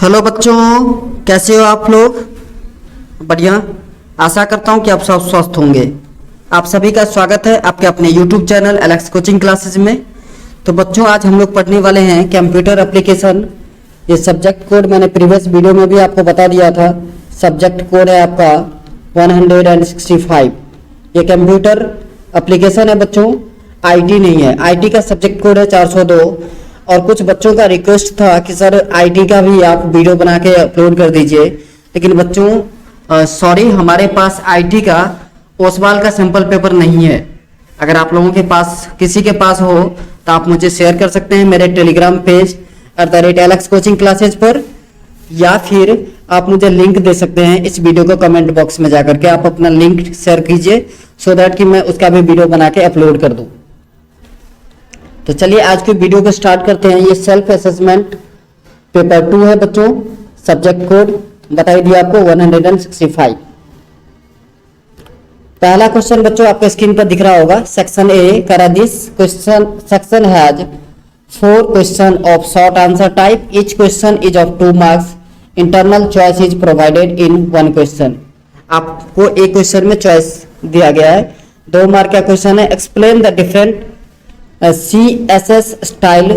Hello बच्चों, कैसे हो आप लोग? बढ़िया। आशा करता हूँ कि आप सब स्वस्थ होंगे। आप सभी का स्वागत है आपके अपने YouTube channel Alex coaching classes में। तो बच्चों, आज हम लोग पढ़ने वाले हैं कंप्यूटर एप्लीकेशन। ये सब्जेक्ट कोड मैंने प्रीवियस वीडियो में भी आपको बता दिया था। सब्जेक्ट कोड है आपका 165। ये कंप्यूटर एप्लीकेशन है बच्चों, आईटी नहीं है। आईटी का सब्जेक्ट कोड है 402। और कुछ बच्चों का रिक्वेस्ट था कि सर आईटी का भी आप वीडियो बना के अपलोड कर दीजिए, लेकिन बच्चों सॉरी, हमारे पास आईटी का ओसवाल का सैंपल पेपर नहीं है। अगर आप लोगों के पास किसी के पास हो तो आप मुझे शेयर कर सकते हैं मेरे Telegram page @Alex coaching classes पर, या फिर आप मुझे लिंक दे सकते हैं इस वीडियो को कमेंट बॉक्स में जाकर के आप अपना लिंक शेयर कीजिए, सो दैट कि मैं उसका भी वीडियो बना के अपलोड कर दूं। तो चलिए आज की वीडियो को स्टार्ट करते हैं। ये सेल्फ असेसमेंट पेपर 2 है बच्चों। सब्जेक्ट कोड बताई दिया आपको 165। पहला क्वेश्चन बच्चों आपके स्क्रीन पर दिख रहा होगा। सेक्शन ए करा this question section has 4 question of short answer type. Each question is of 2 marks. Internal choice is provided in 1 question. आपको एक क्वेश्चन में चॉइस दिया गया है। 2 मार्क का क्वेश्चन है। Explain the different CSS style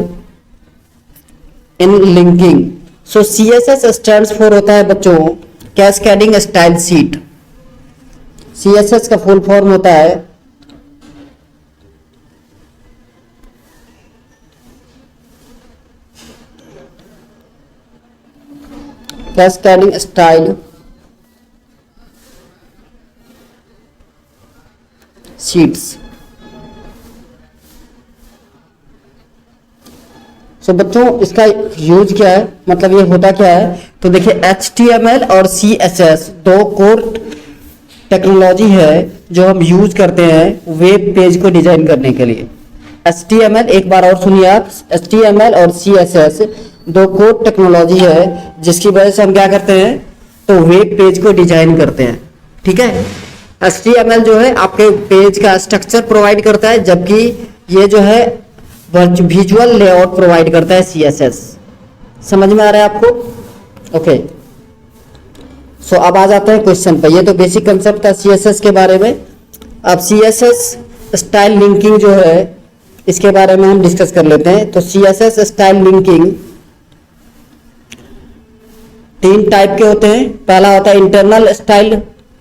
in linking। so CSS stands for होता है बच्चों कैस्केडिंग स्टाइल शीट। CSS का फुल फॉर्म होता है कैस्केडिंग स्टाइल शीट्स। तो बच्चों इसका यूज क्या है, मतलब ये होता क्या है, तो देखिए HTML और CSS 2 कोर टेक्नोलॉजी है जो हम यूज करते हैं वेब पेज को डिजाइन करने के लिए। HTML, एक बार और सुनिए आप, HTML और CSS 2 कोर टेक्नोलॉजी है जिसकी वजह से हम क्या करते हैं, तो वेब पेज को डिजाइन करते हैं। ठीक है। HTML जो है आपके पेज का स्ट्रक्चर प्रोवाइड करता है, जबकि ये जो है विजुअल लेआउट प्रोवाइड करता है CSS। समझ में आ रहा है आपको? ओके। सो अब आ जाते हैं क्वेश्चन पर। ये तो बेसिक कंसेप्ट था CSS के बारे में। अब CSS स्टाइल लिंकिंग जो है इसके बारे में हम डिस्कस कर लेते हैं। तो CSS स्टाइल लिंकिंग 3 टाइप के होते हैं। पहला होता है इंटरनल स्टाइल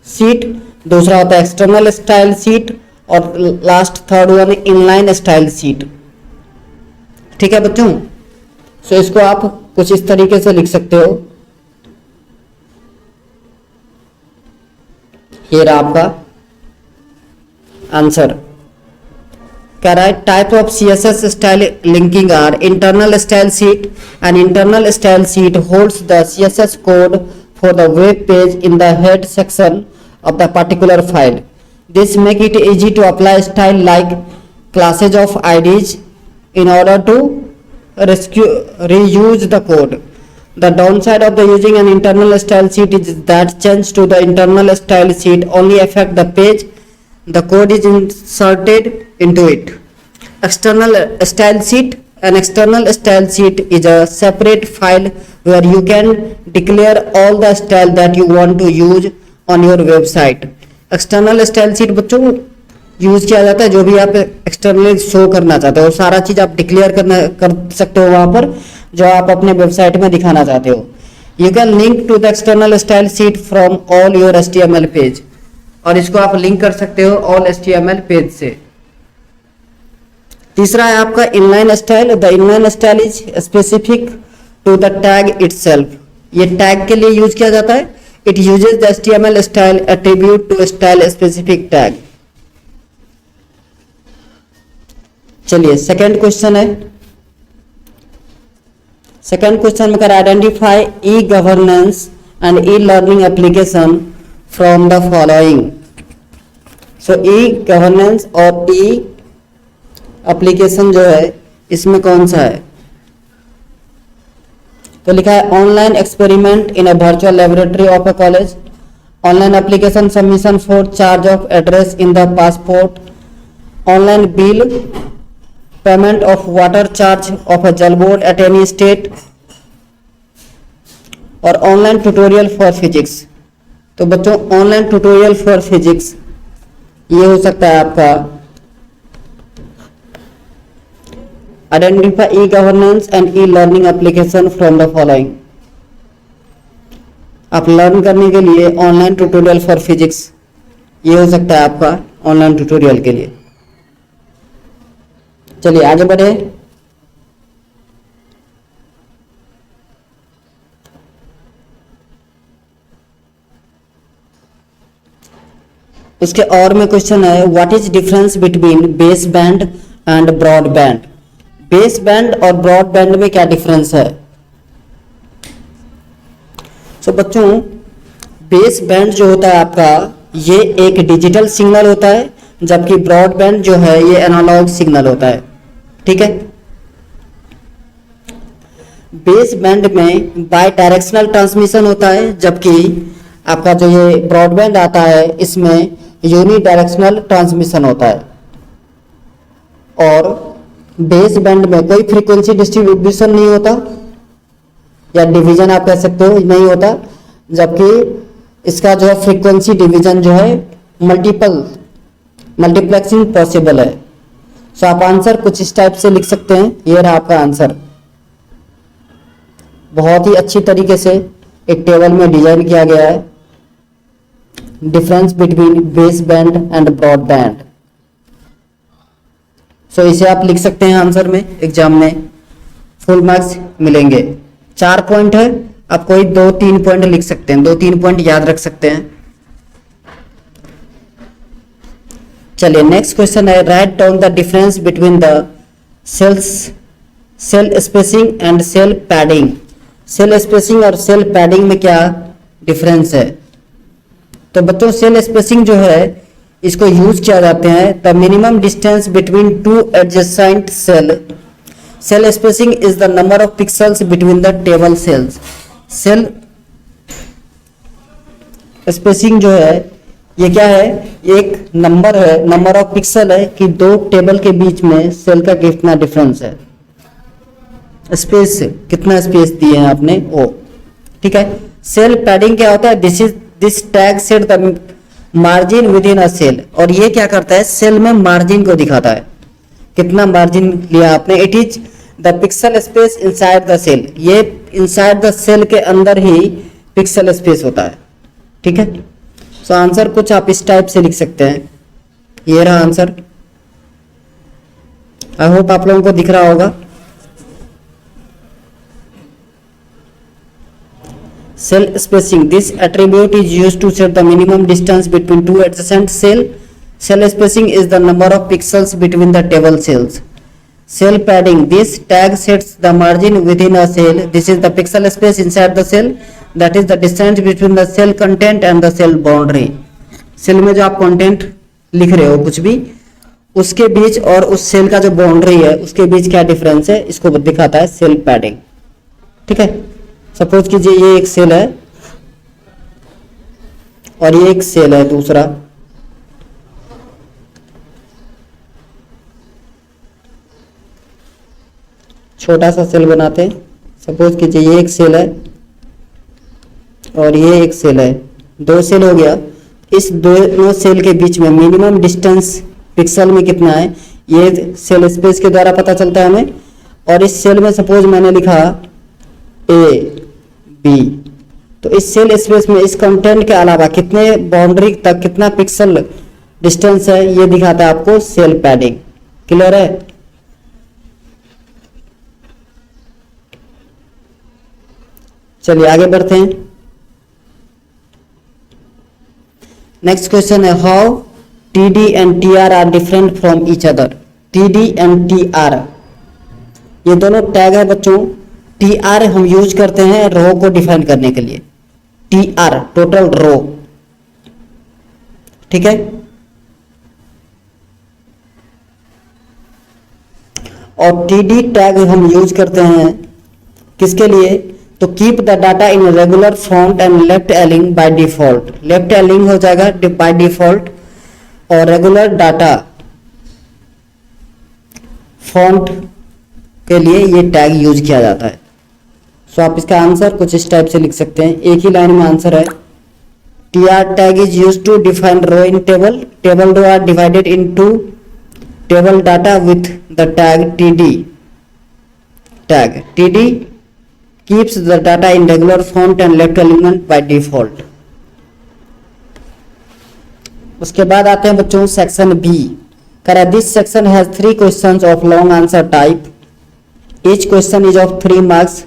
शीट, दूसरा होता है एक्सटर्नल स्टाइल शीट, और last third one inline style sheet. ठीक है बच्चों। सो इसको आप कुछ इस तरीके से लिख सकते हो। ये रहा आपका आंसर। कह रहा है type of CSS style linking are internal style sheet. And internal style sheet holds the CSS code for the web page in the head section of the particular file. This make it easy to apply style like classes of IDs in order to reuse the code. The downside of the using an internal style sheet is that change to the internal style sheet only affect the page the code is inserted into it. External style sheet. An external style sheet is a separate file where you can declare all the style that you want to use on your website. External style sheet बच्चों use किया जाता है जो भी आप externally show करना चाहते हो, सारा चीज आप डिक्लेयर कर सकते हो वहां पर जो आप अपने वेबसाइट में दिखाना चाहते हो। You can link to the external style sheet from all your HTML page, और इसको आप लिंक कर सकते हो ऑल HTML पेज से। तीसरा है आपका inline style. The inline style is specific to the tag itself. ये टैग के लिए यूज किया जाता है। It uses the HTML style attribute to style specific tag। चलिए सेकंड क्वेश्चन है। सेकंड क्वेश्चन में कर identify e governance and e learning application from the following. So e governance और ई एप्लीकेशन जो है इसमें कौन सा है, तो लिखा है online experiment in a virtual laboratory of a college, online application submission for charge of address in the passport, online bill payment of water charge of a jal board at any state, और online tutorial for physics. तो बच्चों online tutorial for physics ये हो सकता है आपका identify e governance and e learning application from the following. आप learn करने के लिए ऑनलाइन ट्यूटोरियल फॉर फिजिक्स ये हो सकता है आपका ऑनलाइन ट्यूटोरियल के लिए। चलिए आगे बढ़े। इसके और में क्वेश्चन है what is difference between base band and broad band. Base band और ब्रॉड बैंड में क्या डिफरेंस है। सो बच्चों बेस बैंड जो होता है आपका ये एक डिजिटल सिग्नल होता है, जबकि ब्रॉड बैंड जो है ये एनालॉग सिग्नल होता है। ठीक है, बेस बैंड में बाय डायरेक्शनल ट्रांसमिशन होता है, जबकि आपका जो ये ब्रॉड बैंड आता है इसमें यूनी डायरेक्शनल ट्रांसमिशन होता है। और बेस बैंड में कोई फ्रीक्वेंसी डिस्ट्रीब्यूशन नहीं होता या डिवीजन आप कह सकते हो नहीं होता, जबकि इसका जो है फ्रीक्वेंसी डिवीजन जो है मल्टीप्लेक्सिंग पॉसिबल है। सो आप आंसर कुछ इस टाइप से लिख सकते हैं। ये रहा आपका आंसर, बहुत ही अच्छी तरीके से एक टेबल में डिजाइन किया गया है। Difference between base band and broad band. So इसे आप लिख सकते हैं आंसर में, एग्जाम में फुल मार्क्स मिलेंगे। 4 पॉइंट है, आप कोई 2-3 पॉइंट लिख सकते हैं, 2-3 पॉइंट याद रख सकते हैं। चलिए नेक्स्ट क्वेश्चन है write down the difference between the cell spacing and cell padding. Cell spacing और सेल पैडिंग में क्या डिफरेंस है। तो बच्चों सेल स्पेसिंग जो है इसको यूज किया जाते हैं the minimum distance between two adjacent cell. Cell spacing is the number of pixels between the table cells. Cell spacing जो है ये क्या है, एक नंबर है, नंबर ऑफ पिक्सल है कि दो टेबल के बीच में सेल का कितना डिफरेंस है। स्पेस कितना स्पेस दिए हैं आपने वो। ठीक है, सेल पैडिंग क्या होता है, this tag set the margin within a cell. और ये क्या करता है, सेल में मार्जिन को दिखाता है, कितना मार्जिन लिया आपने। It is the pixel space inside the cell. ये इनसाइड द सेल के अंदर ही पिक्सल स्पेस होता है। ठीक है, सो आंसर कुछ आप इस टाइप से लिख सकते हैं। ये रहा आंसर, आई होप आप लोगों को दिख रहा होगा। Cell spacing, this attribute is used to set the minimum distance between two adjacent cell. Cell spacing is the number of pixels between the table cells. Cell padding, this tag sets the margin within a cell. This is the pixel space inside the cell, that is the distance between the cell content and the cell boundary. Cell में जो आप content लिख रहे हो कुछ भी, उसके बीच और उस सेल का जो बाउंड्री है उसके बीच क्या डिफरेंस है, इसको दिखाता है सेल पैडिंग। ठीक है, सपोज कीजिए ये एक सेल है और ये एक सेल है दूसरा। छोटा सा सेल बनाते हैं, सपोज कीजिए ये एक सेल है और ये एक सेल है, 2 सेल हो गया। इस दोनों सेल के बीच में मिनिमम डिस्टेंस पिक्सल में कितना है, ये सेल स्पेस के द्वारा पता चलता है हमें। और इस सेल में सपोज मैंने लिखा ए बी, तो इस सेल स्पेस में इस कंटेंट के अलावा कितने बाउंड्री तक कितना पिक्सल डिस्टेंस है, ये दिखाता है आपको सेल पैडिंग। क्लियर है। चलिए आगे बढ़ते हैं। नेक्स्ट क्वेश्चन है how T D and T R are different from each other. T D and T R ये दोनों टैग है बच्चों। टी आर हम यूज करते हैं रो को डिफाइन करने के लिए, टी आर टोटल रो। ठीक है, और टी डी टैग हम यूज करते हैं किसके लिए, तो keep the data in regular font and left एलिंग बाय डिफॉल्ट। लेफ्ट एलिंग हो जाएगा बाय डिफॉल्ट, और रेगुलर डाटा फॉन्ट के लिए ये टैग यूज किया जाता है। सो आप इसका आंसर कुछ इस टाइप से लिख सकते हैं, एक ही लाइन में आंसर है। tr tag is used to define row in table. Table row are divided into table data with the tag td. Tag td keeps the data in regular font and left element by default. उसके बाद आते हैं बच्चों section B. करा this section has 3 questions of long answer type. Each question is of 3 marks.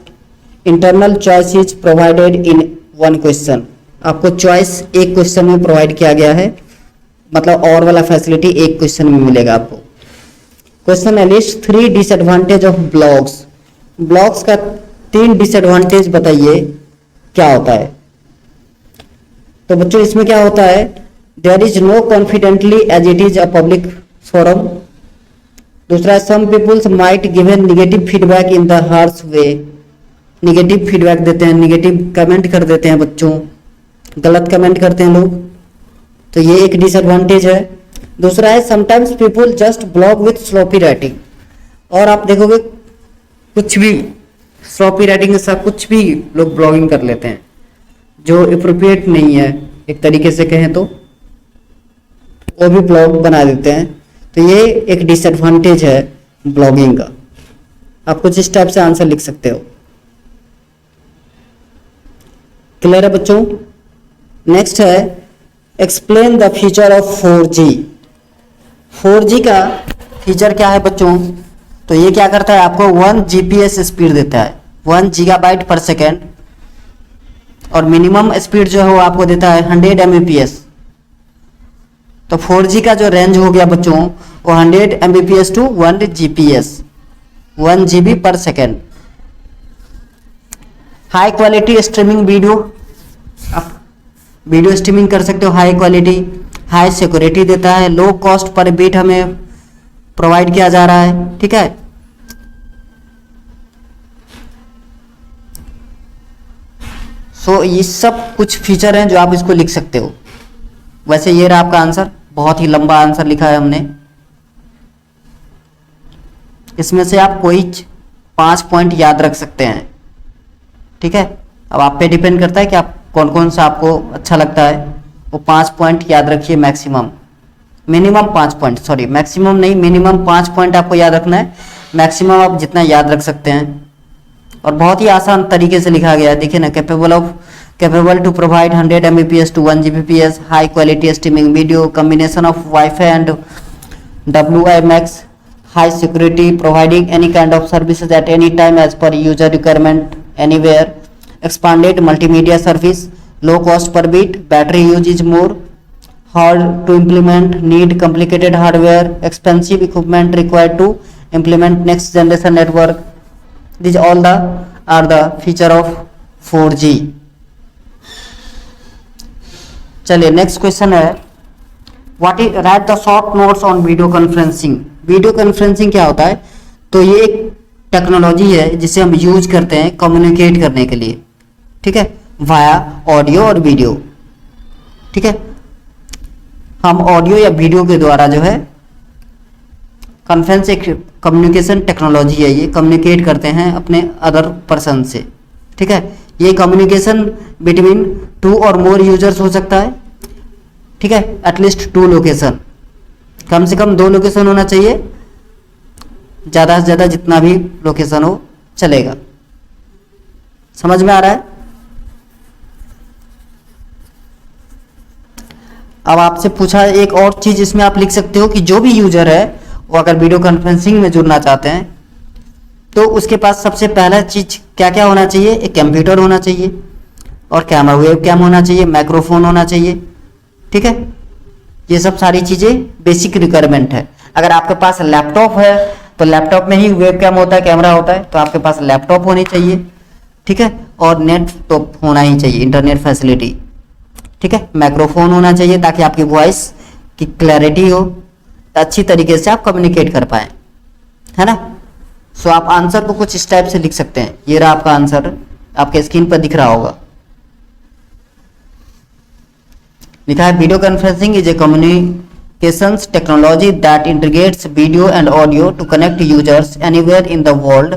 Internal choice is provided in 1 question. आपको choice एक question में provide किया गया है, मतलब और वाला फैसिलिटी एक क्वेश्चन में मिलेगा आपको। क्वेश्चन है list 3 disadvantage of blogs. Blogs का 3 डिसएडवांटेज बताइए क्या होता है। तो बच्चों इसमें क्या होता है, there is no confidently as it is a public forum. दूसरा, some peoples might given negative feedback in the harsh way. Negative feedback देते हैं, निगेटिव कमेंट कर देते हैं बच्चों, गलत कमेंट करते हैं लोग, तो ये एक डिसएडवांटेज है। दूसरा है sometimes people just blog with sloppy writing. और आप देखोगे कुछ भी स्लोपी राइटिंग के साथ कुछ भी लोग ब्लॉगिंग कर लेते हैं जो अप्रोप्रिएट नहीं है, एक तरीके से कहें तो वो भी ब्लॉग बना देते हैं। तो ये एक डिसएडवांटेज है ब्लॉगिंग का। आप कुछ इस टाइप से आंसर लिख सकते हो। क्लियर है बच्चों। नेक्स्ट है explain the feature of 4G। 4G का फीचर क्या है बच्चों, तो ये क्या करता है, आपको 1 GPS स्पीड देता है, 1 गीगाबाइट पर सेकेंड, और मिनिमम स्पीड जो है वो आपको देता है 100 Mbps। तो 4G का जो रेंज हो गया बच्चों वो 100 Mbps टू 1 GPS, 1 GB पर second. High quality streaming video, आप वीडियो स्ट्रीमिंग कर सकते हो हाई क्वालिटी। हाई सिक्योरिटी देता है, लो कॉस्ट पर बीट हमें प्रोवाइड किया जा रहा है, ठीक है। सो ये सब कुछ फीचर हैं जो आप इसको लिख सकते हो। वैसे ये रहा आपका आंसर, बहुत ही लंबा आंसर लिखा है हमने। इसमें से आप कोई 5 पॉइंट याद रख सकते हैं, ठीक है। अब आप पे डिपेंड करता है कि आप कौन कौन सा आपको अच्छा लगता है। वो 5 पॉइंट याद रखिए maximum, minimum 5 point, sorry maximum नहीं, मिनिमम 5 पॉइंट आपको याद रखना है। मैक्सिमम आप जितना याद रख सकते हैं। और बहुत ही आसान तरीके से लिखा गया है, देखिए ना, capable to provide 100 Mbps to 1 Gbps, high quality streaming video, combination of WiFi and WiMAX, high security, providing any kind of services at any time as per user requirement anywhere, expanded multimedia service, low cost per bit, battery use is more, hard to implement, need complicated hardware, expensive equipment required to implement next generation network. These all are the feature of 4G. चलिए next question है, what is right the short notes on video conferencing. Video conferencing क्या होता है, तो ये एक technology है जिसे हम यूज करते हैं कम्युनिकेट करने के लिए, ठीक है, वाया ऑडियो और वीडियो, ठीक है। हम ऑडियो या वीडियो के द्वारा जो है कॉन्फ्रेंस एक कम्युनिकेशन टेक्नोलॉजी है, ये कम्युनिकेट करते हैं अपने अदर पर्सन से, ठीक है। ये कम्युनिकेशन बिटवीन 2 और मोर यूजर्स हो सकता है, ठीक है, एटलीस्ट 2 लोकेशन, कम से कम 2 लोकेशन होना चाहिए, ज़्यादा से ज़्यादा जितना भी लोकेशन हो चलेगा। समझ में आ रहा है। अब आपसे पूछा एक और चीज़ इसमें आप लिख सकते हो कि जो भी यूजर है वो अगर वीडियो कॉन्फ्रेंसिंग में जुड़ना चाहते हैं तो उसके पास सबसे पहला चीज़ क्या क्या होना चाहिए, एक कंप्यूटर होना चाहिए और कैमरा वेब कैम होना चाहिए, माइक्रोफोन होना चाहिए, ठीक है। ये सब सारी चीज़ें बेसिक रिक्वायरमेंट है। अगर आपके पास लैपटॉप है तो लैपटॉप में ही वेब कैम होता है, कैमरा होता है, तो आपके पास लैपटॉप होनी चाहिए, ठीक है, और नेट तो होना ही चाहिए, इंटरनेट फैसिलिटी, ठीक है। माइक्रोफोन होना चाहिए ताकि आपकी वॉइस की क्लैरिटी हो, अच्छी तरीके से आप कम्युनिकेट कर पाए, है ना। सो आप आंसर को कुछ इस टाइप से लिख सकते हैं। ये रहा आपका आंसर, आपके स्क्रीन पर दिख रहा होगा, लिखा है video conferencing is a communications technology that integrates video and audio to connect users anywhere in the world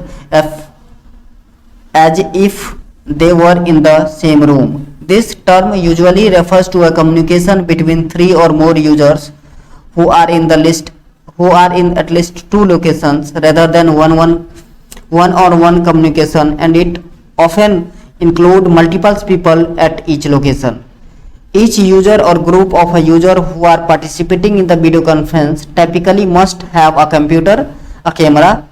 as if they were in the same room. This term usually refers to a communication between three or more users who are in the list who are in at least two locations rather than one-on-one communication, and it often include multiple people at each location. Each user or group of a user who are participating in the video conference typically must have a computer, a camera,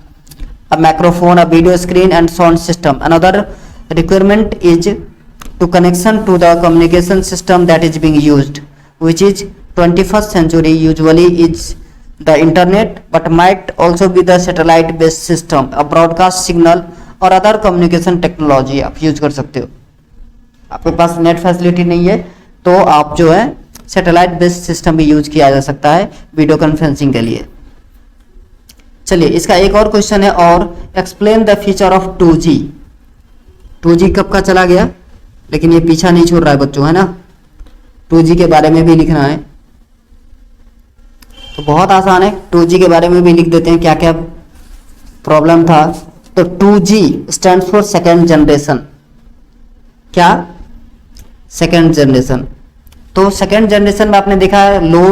a microphone, a video screen and sound system. Another requirement is to connection to the communication system that is being used, which is 21st century usually is the internet, but might also be the satellite based system, a broadcast signal और other communication technology आप use कर सकते हो. आपके पास net facility नहीं है तो आप जो है सैटेलाइट बेस्ड सिस्टम भी यूज किया जा सकता है वीडियो कॉन्फ्रेंसिंग के लिए. चलिए इसका एक और क्वेश्चन है, और explain the feature of 2G. 2G कब का चला गया, लेकिन ये पीछा नहीं छोड़ रहा है बच्चों, है ना. 2G के बारे में भी लिखना है तो बहुत आसान है. 2G के बारे में भी लिख देते हैं क्या क्या प्रॉब्लम था. तो 2G stand for second generation. क्या? Second generation. तो सेकेंड जनरेशन में आपने देखा है low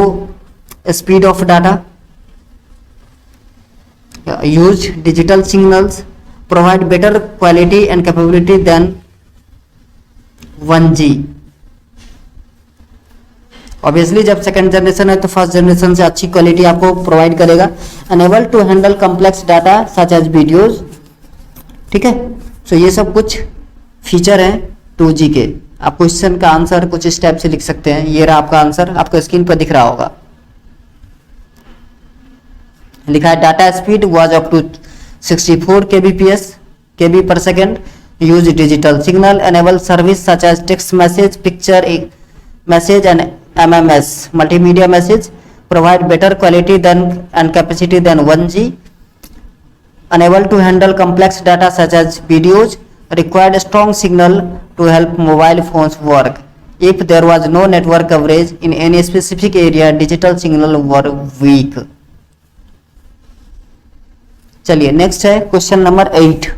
speed of data, use digital signals, provide better quality and capability than 1G. Obviously जब सेकेंड जनरेशन है तो फर्स्ट जनरेशन से अच्छी क्वालिटी आपको प्रोवाइड करेगा. Enable to handle complex data such as videos. ठीक है, सो ये सब कुछ फीचर हैं 2G के. आप क्वेश्चन का आंसर कुछ इस टाइप से लिख सकते हैं. ये रहा आपका आंसर, आपको स्क्रीन पर दिख रहा होगा. लिखा है data speed was up to 64 kbps per second. Use digital signal, enable service such as text message, picture message and MMS multimedia message, provide better quality than and capacity than 1G, unable to handle complex data such as videos, required strong signal to help mobile phones work. If there was no network coverage in any specific area, digital signal were weak. चलिए next है question number 8.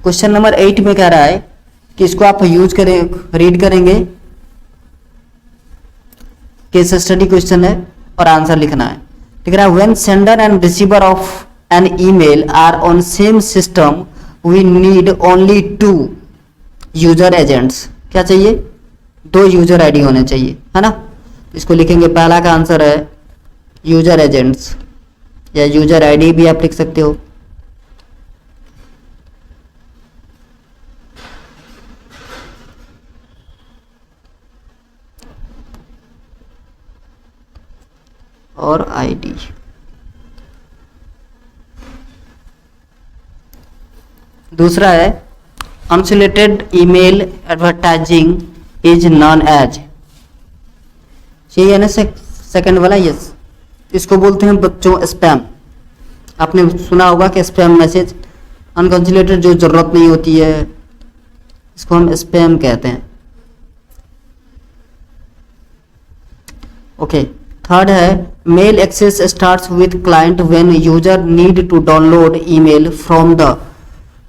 Question number 8 में कह रहा है कि इसको आप use करें, रीड करेंगे. केस स्टडी क्वेश्चन है और आंसर लिखना है. लिख रहा है when sender and receiver of an email are on same system we need only 2 user agents. क्या चाहिए? 2 यूजर आईडी होने चाहिए, है ना. इसको लिखेंगे, पहला का आंसर है यूजर एजेंट्स या यूजर आईडी भी आप लिख सकते हो. और आईडी. दूसरा है unsolicited email advertising is known as. यही है ना सेकंड वाला. यस, इसको बोलते हैं बच्चों स्पैम. आपने सुना होगा कि स्पैम मैसेज अनकंसोलिडेटेड जो जरूरत नहीं होती है इसको हम स्पैम कहते हैं. ओके. थर्ड है mail access starts with client when user need to download email from the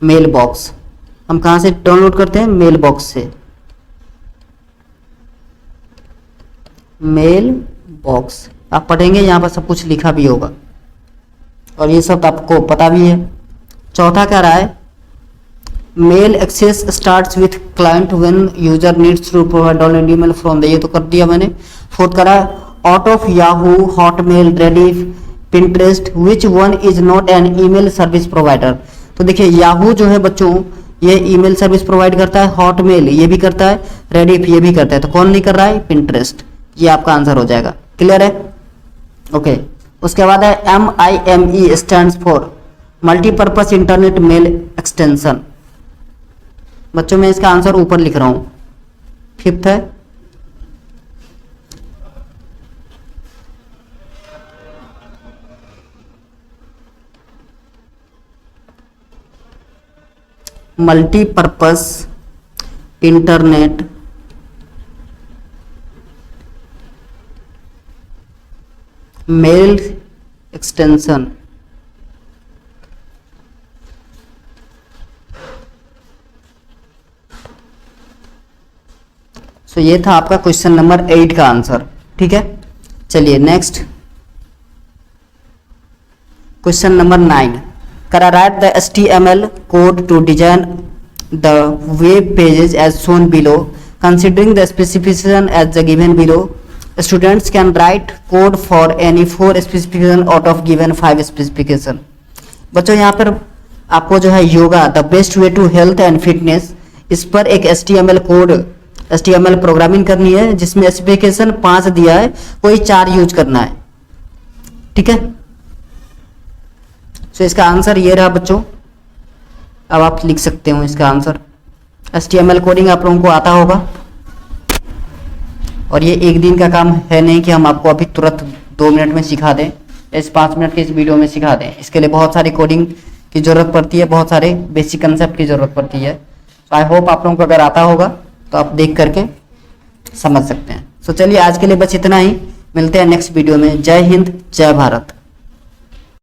mail box. हम कहां से डाउनलोड करते हैं? मेल बॉक्स से. मेल बॉक्स आप पढ़ेंगे, यहां पर सब कुछ लिखा भी होगा और ये सब आपको पता भी है. चौथा कह रहा है mail access starts with client when user needs to provide download email from the. ये तो कर दिया मैंने. फोर्थ कह रहा है out of Yahoo, Hotmail, Rediff, Pinterest which one is not an email service provider. तो देखिए याहू जो है बच्चों ये ईमेल सर्विस प्रोवाइड करता है, हॉटमेल ये भी करता है, रेडिफ ये भी करता है. तो कौन नहीं कर रहा है? पिंटरेस्ट. ये आपका आंसर हो जाएगा. क्लियर है? ओके. उसके बाद है MIME stands for multipurpose internet mail extension. बच्चों मैं इसका आंसर ऊपर लिख रहा हूं. फिफ्थ है मल्टीपर्पज इंटरनेट मेल एक्सटेंशन. सो ये था आपका क्वेश्चन नंबर 8 का आंसर। ठीक है, चलिए next question number 9। Write the HTML code to design the web pages as shown below considering the specification as the given below. Students can write code for any 4 specification out of given 5 specification. बच्चों यहाँ पर आपको जो है yoga the best way to health and fitness, इस पर एक HTML code HTML programming करनी है जिसमें स्पेसिफिकेशन 5 दिया है, कोई 4 यूज करना है। ठीक है, सो इसका आंसर ये रहा बच्चों। अब आप लिख सकते हो इसका आंसर। HTML कोडिंग आप लोगों को आता होगा और ये एक दिन का काम है नहीं कि हम आपको अभी तुरंत 2 मिनट में सिखा दें, इस 5 मिनट के इस वीडियो में सिखा दें। इसके लिए बहुत सारी कोडिंग की ज़रूरत पड़ती है, बहुत सारे बेसिक कंसेप्ट की ज़रूरत पड़ती है। आई होप आप लोगों को अगर आता होगा तो आप देख करके समझ सकते हैं। सो चलिए आज के लिए बस इतना ही, मिलते हैं नेक्स्ट वीडियो में। जय हिंद, जय भारत।